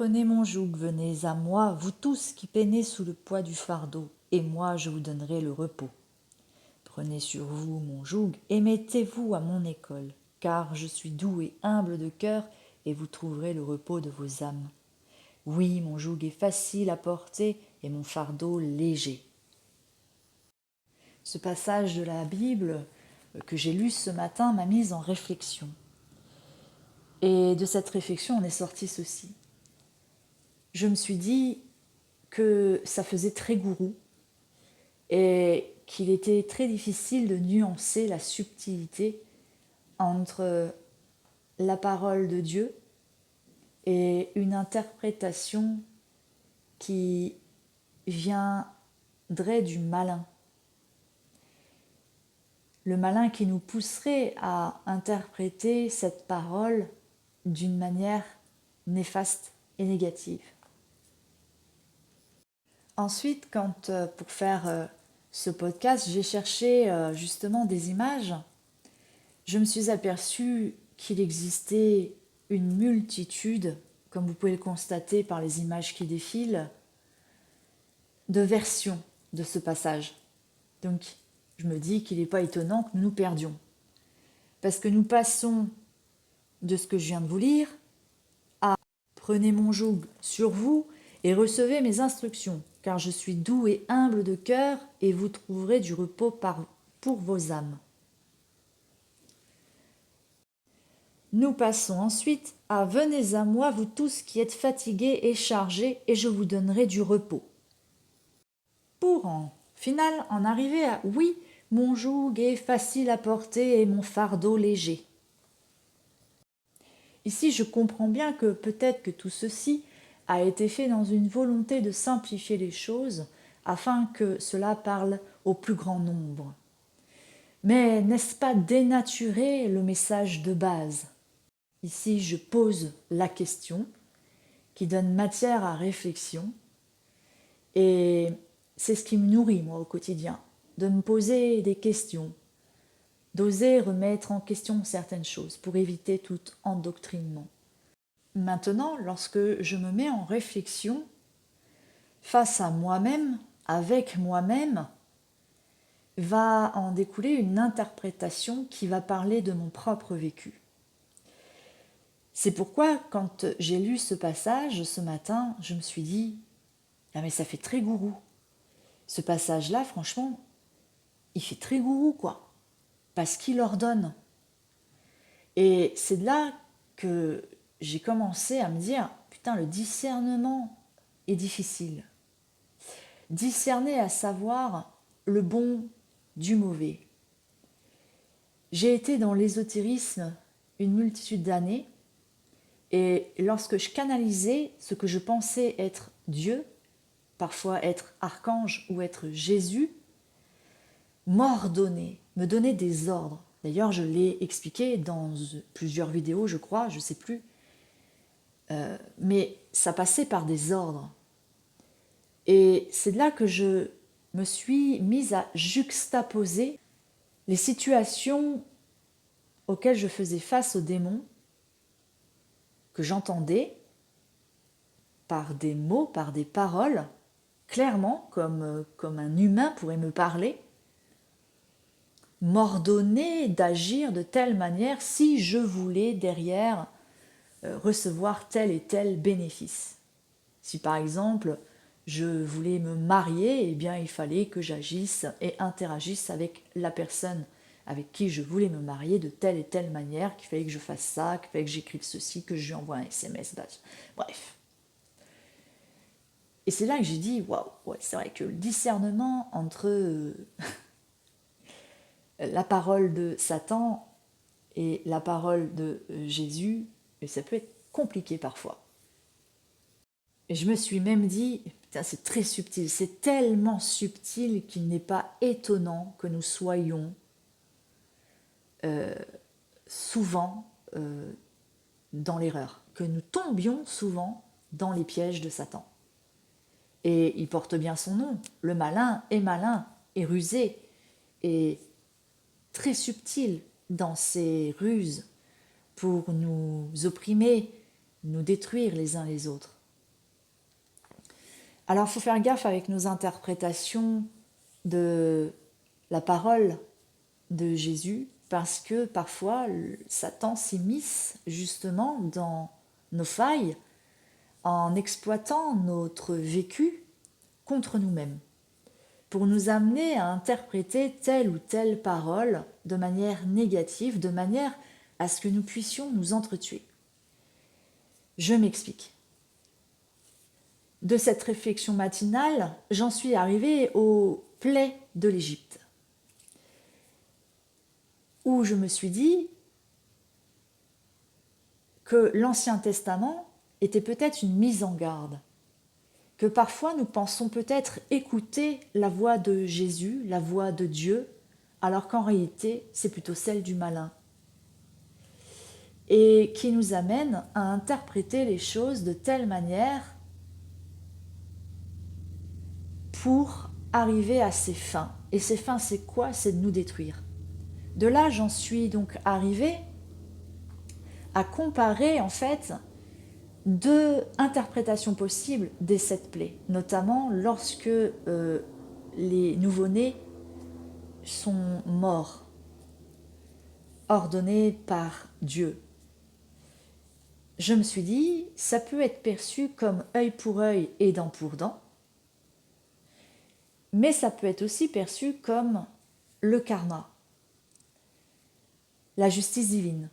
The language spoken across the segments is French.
Prenez mon joug, venez à moi, vous tous qui peinez sous le poids du fardeau, et moi je vous donnerai le repos. Prenez sur vous mon joug et mettez-vous à mon école, car je suis doux et humble de cœur, et vous trouverez le repos de vos âmes. Oui, mon joug est facile à porter et mon fardeau léger. Ce passage de la Bible que j'ai lu ce matin m'a mise en réflexion. Et de cette réflexion, on est sorti ceci. Je me suis dit que ça faisait très gourou et qu'il était très difficile de nuancer la subtilité entre la parole de Dieu et une interprétation qui viendrait du malin. Le malin qui nous pousserait à interpréter cette parole d'une manière néfaste et négative. Ensuite, pour faire ce podcast, j'ai cherché justement des images, je me suis aperçue qu'il existait une multitude, comme vous pouvez le constater par les images qui défilent, de versions de ce passage. Donc, je me dis qu'il n'est pas étonnant que nous nous perdions. Parce que nous passons de ce que je viens de vous lire à « Prenez mon joug sur vous et recevez mes instructions, car je suis doux et humble de cœur, et vous trouverez du repos pour vos âmes. » Nous passons ensuite à « Venez à moi, vous tous qui êtes fatigués et chargés, et je vous donnerai du repos. » Pour en final en arriver à « Oui, mon joug est facile à porter et mon fardeau léger. » Ici, je comprends bien que peut-être que tout ceci a été fait dans une volonté de simplifier les choses afin que cela parle au plus grand nombre. Mais n'est-ce pas dénaturer le message de base ? Ici, je pose la question qui donne matière à réflexion et c'est ce qui me nourrit, moi, au quotidien, de me poser des questions, d'oser remettre en question certaines choses pour éviter tout endoctrinement. Maintenant, lorsque je me mets en réflexion face à moi-même, avec moi-même, va en découler une interprétation qui va parler de mon propre vécu. C'est pourquoi, quand j'ai lu ce passage ce matin, je me suis dit « Ah mais ça fait très gourou !» Ce passage-là, franchement, il fait très gourou, quoi. Parce qu'il ordonne. Et c'est de là que j'ai commencé à me dire « Putain, le discernement est difficile. » Discerner à savoir le bon du mauvais. J'ai été dans l'ésotérisme une multitude d'années et lorsque je canalisais ce que je pensais être Dieu, parfois être archange ou être Jésus, m'ordonnait, me donnait des ordres. D'ailleurs, je l'ai expliqué dans plusieurs vidéos, je crois, je ne sais plus. Mais ça passait par des ordres. Et c'est de là que je me suis mise à juxtaposer les situations auxquelles je faisais face aux démons, que j'entendais par des mots, par des paroles, clairement, comme un humain pourrait me parler, m'ordonner d'agir de telle manière si je voulais derrière recevoir tel et tel bénéfice. Si par exemple je voulais me marier, eh bien il fallait que j'agisse et interagisse avec la personne avec qui je voulais me marier de telle et telle manière, qu'il fallait que je fasse ça, qu'il fallait que j'écrive ceci, que je lui envoie un SMS, bref. Et c'est là que j'ai dit, waouh, ouais, c'est vrai que le discernement entre la parole de Satan et la parole de Jésus, ça peut être compliqué parfois. Et je me suis même dit, putain, c'est très subtil, c'est tellement subtil qu'il n'est pas étonnant que nous soyons souvent dans l'erreur, que nous tombions souvent dans les pièges de Satan. Et il porte bien son nom, le malin est rusé et très subtil dans ses ruses pour nous opprimer, nous détruire les uns les autres. Alors, il faut faire gaffe avec nos interprétations de la parole de Jésus, parce que parfois, Satan s'immisce justement dans nos failles en exploitant notre vécu contre nous-mêmes, pour nous amener à interpréter telle ou telle parole de manière négative, de manière à ce que nous puissions nous entretuer. Je m'explique. De cette réflexion matinale, j'en suis arrivée aux plaies de l'Égypte, où je me suis dit que l'Ancien Testament était peut-être une mise en garde, que parfois nous pensons peut-être écouter la voix de Jésus, la voix de Dieu, alors qu'en réalité c'est plutôt celle du malin, et qui nous amène à interpréter les choses de telle manière pour arriver à ses fins. Et ses fins, c'est quoi? C'est de nous détruire. De là, j'en suis donc arrivée à comparer en fait deux interprétations possibles des 7 plaies, notamment lorsque les nouveau-nés sont morts, ordonnés par Dieu. Je me suis dit, ça peut être perçu comme œil pour œil et dent pour dent, mais ça peut être aussi perçu comme le karma, la justice divine.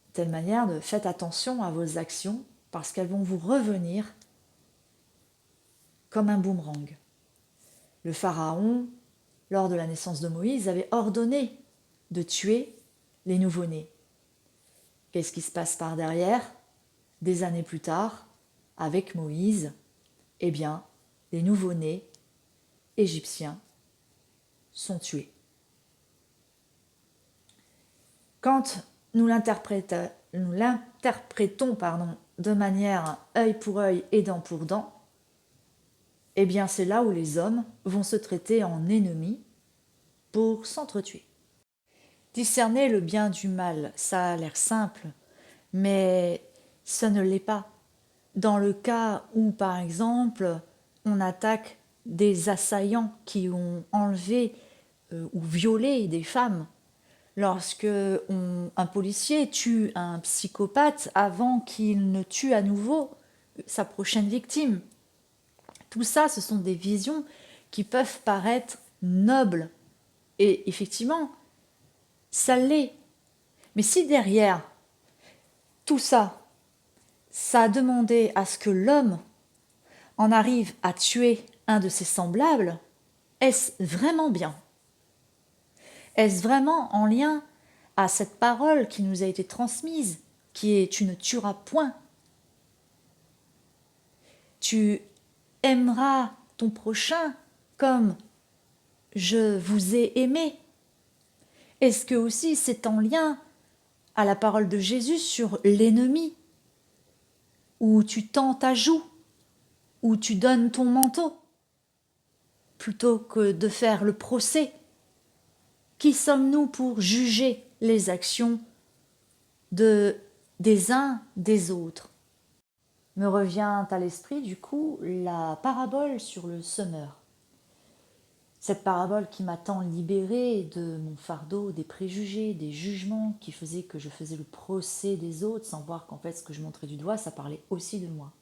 De telle manière de faites attention à vos actions parce qu'elles vont vous revenir comme un boomerang. Le pharaon, lors de la naissance de Moïse, avait ordonné de tuer les nouveau-nés. Qu'est-ce qui se passe par derrière? Des années plus tard, avec Moïse, eh bien, les nouveau-nés égyptiens sont tués. Quand nous l'interprétons de manière œil pour œil et dent pour dent, eh bien c'est là où les hommes vont se traiter en ennemis pour s'entretuer. Discerner le bien du mal, ça a l'air simple, mais ça ne l'est pas. Dans le cas où, par exemple, on attaque des assaillants qui ont enlevé ou violé des femmes, lorsque un policier tue un psychopathe avant qu'il ne tue à nouveau sa prochaine victime. Tout ça, ce sont des visions qui peuvent paraître nobles. Et effectivement, ça l'est. Mais si derrière tout ça, ça a demandé à ce que l'homme en arrive à tuer un de ses semblables, est-ce vraiment bien? Est-ce vraiment en lien à cette parole qui nous a été transmise, qui est « tu ne tueras point ». Tu aimeras ton prochain comme je vous ai aimé. Est-ce que aussi c'est en lien à la parole de Jésus sur l'ennemi, où tu tends ta joue, où tu donnes ton manteau, plutôt que de faire le procès? Qui sommes-nous pour juger les actions des uns des autres? Me revient à l'esprit du coup la parabole sur le semeur. Cette parabole qui m'a tant libérée de mon fardeau, des préjugés, des jugements qui faisaient que je faisais le procès des autres sans voir qu'en fait ce que je montrais du doigt, ça parlait aussi de moi.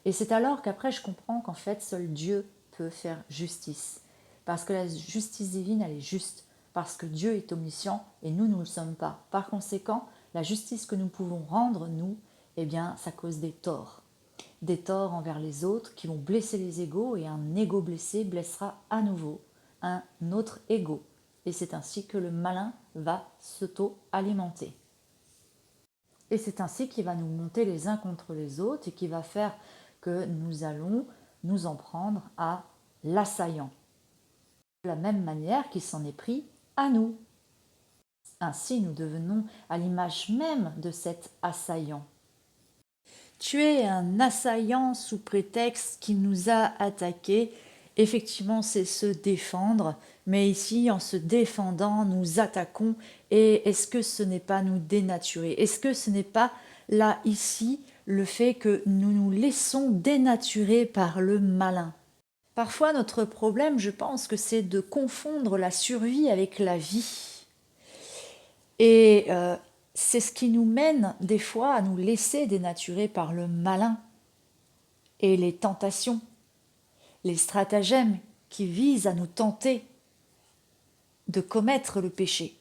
Et c'est alors qu'après je comprends qu'en fait seul Dieu peut faire justice. Parce que la justice divine, elle est juste. Parce que Dieu est omniscient et nous ne le sommes pas. Par conséquent, la justice que nous pouvons rendre, nous, eh bien, ça cause des torts. Des torts envers les autres qui vont blesser les égos, et un égo blessé blessera à nouveau un autre égo. Et c'est ainsi que le malin va s'auto-alimenter. Et c'est ainsi qu'il va nous monter les uns contre les autres et qui va faire que nous allons nous en prendre à l'assaillant. De la même manière qu'il s'en est pris à nous. Ainsi, nous devenons à l'image même de cet assaillant. Tuer un assaillant sous prétexte qu'il nous a attaqués, effectivement, c'est se défendre, mais ici, en se défendant, nous attaquons. Et est-ce que ce n'est pas nous dénaturer? Est-ce que ce n'est pas là, ici, le fait que nous nous laissons dénaturer par le malin. Parfois, notre problème, je pense que c'est de confondre la survie avec la vie. Et c'est ce qui nous mène des fois à nous laisser dénaturer par le malin et les tentations, les stratagèmes qui visent à nous tenter de commettre le péché.